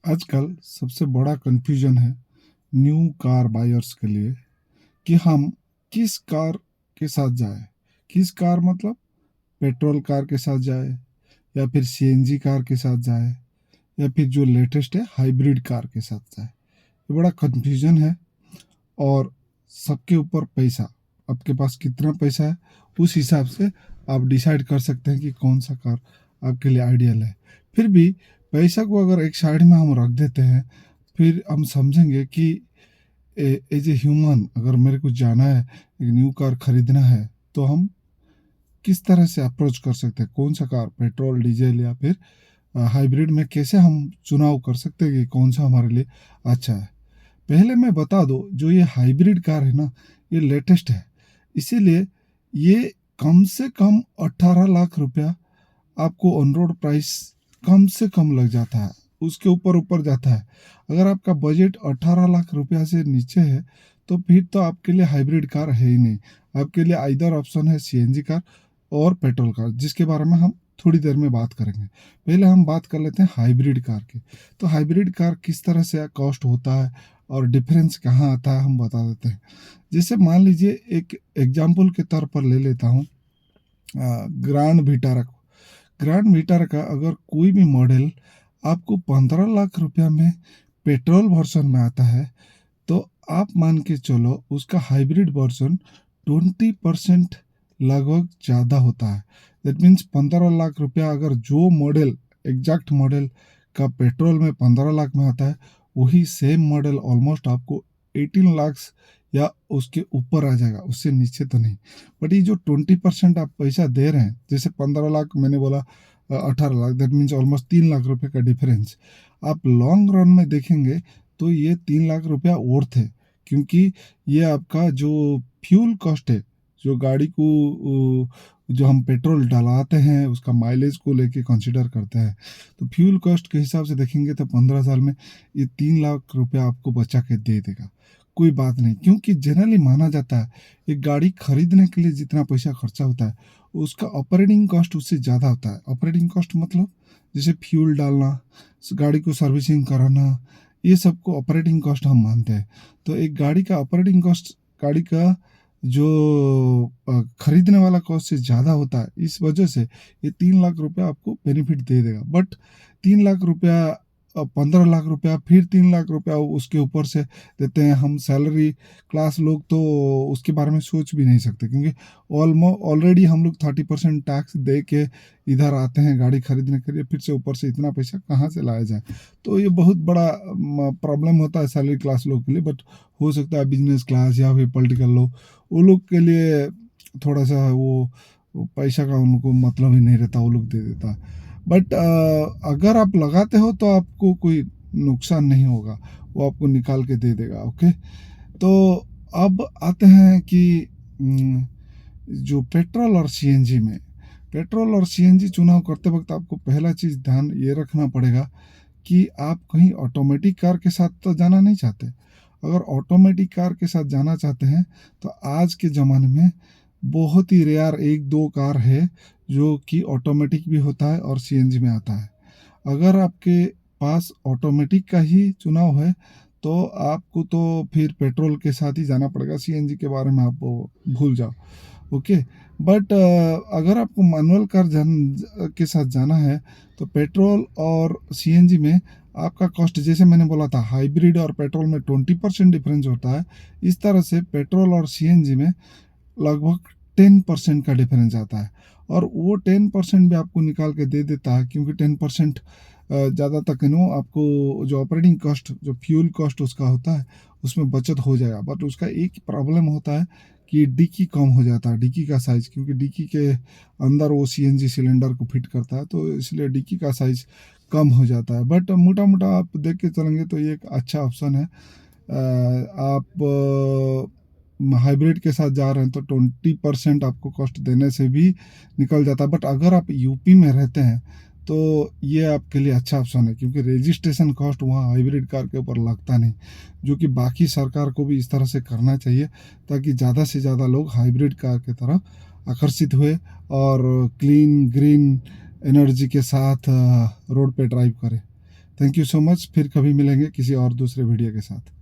आजकल सबसे बड़ा कन्फ्यूजन है न्यू कार बायर्स के लिए कि हम किस कार के साथ जाए। किस कार मतलब पेट्रोल कार के साथ जाए या फिर सीएनजी कार के साथ जाए या फिर जो लेटेस्ट है हाइब्रिड कार के साथ जाए। ये बड़ा कन्फ्यूजन है और सबके ऊपर पैसा, आपके पास कितना पैसा है उस हिसाब से आप डिसाइड कर सकते हैं कि कौन सा कार आपके लिए आइडियल है। फिर भी पैसा को अगर एक साइड में हम रख देते हैं, फिर हम समझेंगे कि एज ए ह्यूमन अगर मेरे को जाना है, एक न्यू कार खरीदना है, तो हम किस तरह से अप्रोच कर सकते हैं, कौन सा कार पेट्रोल डीजल या फिर हाइब्रिड में कैसे हम चुनाव कर सकते हैं कि कौन सा हमारे लिए अच्छा है। पहले मैं बता दूं, जो ये हाइब्रिड कार है ना, ये लेटेस्ट है, इसीलिए ये कम से कम 18 लाख रुपया आपको ऑन रोड प्राइस कम से कम लग जाता है, उसके ऊपर ऊपर जाता है। अगर आपका बजट 18 लाख रुपया से नीचे है तो फिर तो आपके लिए हाइब्रिड कार है ही नहीं। आपके लिए आइदर ऑप्शन है सीएनजी कार और पेट्रोल कार, जिसके बारे में हम थोड़ी देर में बात करेंगे। पहले हम बात कर लेते हैं हाइब्रिड कार की। तो हाइब्रिड कार किस तरह से कॉस्ट होता है और डिफरेंस कहाँ आता है हम बता देते हैं। जैसे मान लीजिए, एक एग्जाम्पल के तौर पर ले लेता हूँ ग्रांड विटारा को। ग्रैंड विटारा का अगर कोई भी मॉडल आपको 15 लाख रुपया में पेट्रोल वर्जन में आता है, तो आप मान के चलो उसका हाइब्रिड वर्जन 20% लगभग ज़्यादा होता है। दैट मीन्स 15 लाख रुपया अगर जो मॉडल, एग्जैक्ट मॉडल का पेट्रोल में 15 लाख में आता है, वही सेम मॉडल ऑलमोस्ट आपको 18 लाख या उसके ऊपर आ जाएगा, उससे नीचे तो नहीं। बट ये जो 20% आप पैसा दे रहे हैं, जैसे 15 लाख मैंने बोला, 18 lakh, that means almost 3 lakh रुपए का डिफरेंस। आप लॉन्ग रन में देखेंगे तो ये 3 लाख रुपया वर्थ है, क्योंकि ये आपका जो फ्यूल कॉस्ट है, जो गाड़ी को जो हम पेट्रोल डलाते हैं उसका माइलेज को लेके कंसिडर करते हैं, तो फ्यूल कॉस्ट के हिसाब से देखेंगे तो 15 साल में ये 3 लाख रुपया आपको बचा के दे देगा। कोई बात नहीं, क्योंकि जनरली माना जाता है एक गाड़ी खरीदने के लिए जितना पैसा खर्चा होता है उसका ऑपरेटिंग कॉस्ट उससे ज़्यादा होता है। ऑपरेटिंग कॉस्ट मतलब जैसे फ्यूल डालना, गाड़ी को सर्विसिंग कराना, ये सबको ऑपरेटिंग कॉस्ट हम मानते हैं। तो एक गाड़ी का ऑपरेटिंग कॉस्ट गाड़ी का जो खरीदने वाला कॉस्ट से ज़्यादा होता है, इस वजह से ये 3 लाख रुपया आपको बेनिफिट दे देगा। बट 3 लाख रुपया, 15 लाख रुपया, फिर 3 लाख रुपया उसके ऊपर से देते हैं हम सैलरी क्लास लोग, तो उसके बारे में सोच भी नहीं सकते, क्योंकि ऑलरेडी हम लोग 30% टैक्स दे के इधर आते हैं गाड़ी खरीदने के लिए, फिर से ऊपर से इतना पैसा कहाँ से लाया जाए। तो ये बहुत बड़ा प्रॉब्लम होता है सैलरी क्लास लोग के लिए। बट हो सकता है बिजनेस क्लास या फिर पॉलिटिकल लोग, वो लोग के लिए थोड़ा सा वो पैसा का उनको मतलब ही नहीं रहता, वो लोग दे देता। बट अगर आप लगाते हो तो आपको कोई नुकसान नहीं होगा, वो आपको निकाल के दे देगा। ओके, तो अब आते हैं कि जो पेट्रोल और सीएनजी में, पेट्रोल और सीएनजी चुनाव करते वक्त आपको पहला चीज़ ध्यान ये रखना पड़ेगा कि आप कहीं ऑटोमेटिक कार के साथ तो जाना नहीं चाहते। अगर ऑटोमेटिक कार के साथ जाना चाहते हैं तो आज के ज़माने में बहुत ही रेयर एक दो कार है जो कि ऑटोमेटिक भी होता है और सीएनजी में आता है। अगर आपके पास ऑटोमेटिक का ही चुनाव है तो आपको तो फिर पेट्रोल के साथ ही जाना पड़ेगा, सीएनजी के बारे में आप भूल जाओ। ओके, बट अगर आपको मैनुअल कार के साथ जाना है तो पेट्रोल और सीएनजी में आपका कॉस्ट, जैसे मैंने बोला था हाइब्रिड और पेट्रोल में 20% डिफरेंस होता है, इस तरह से पेट्रोल और सीएनजी में लगभग 10% का डिफरेंस आता है। और वो 10% भी आपको निकाल के दे देता है, क्योंकि 10% ज़्यादा तक नो आपको जो ऑपरेटिंग कॉस्ट, जो फ्यूल कॉस्ट उसका होता है, उसमें बचत हो जाएगा। बट उसका एक प्रॉब्लम होता है कि डिक्की कम हो जाता है, डिक्की का साइज़, क्योंकि डिक्की के अंदर वो सीएनजी सिलेंडर को फिट करता है, तो इसलिए डिक्की का साइज़ कम हो जाता है। बट मोटा मोटा आप देख के चलेंगे तो ये एक अच्छा ऑप्शन है। आप हाइब्रिड के साथ जा रहे हैं तो 20% आपको कॉस्ट देने से भी निकल जाता है। बट अगर आप यूपी में रहते हैं तो ये आपके लिए अच्छा ऑप्शन है, क्योंकि रजिस्ट्रेशन कॉस्ट वहाँ हाइब्रिड कार के ऊपर लगता नहीं, जो कि बाकी सरकार को भी इस तरह से करना चाहिए ताकि ज़्यादा से ज़्यादा लोग हाइब्रिड कार की तरफ आकर्षित हुए और क्लीन ग्रीन एनर्जी के साथ रोड पे ड्राइव करें। थैंक यू सो मच, फिर कभी मिलेंगे किसी और दूसरे वीडियो के साथ।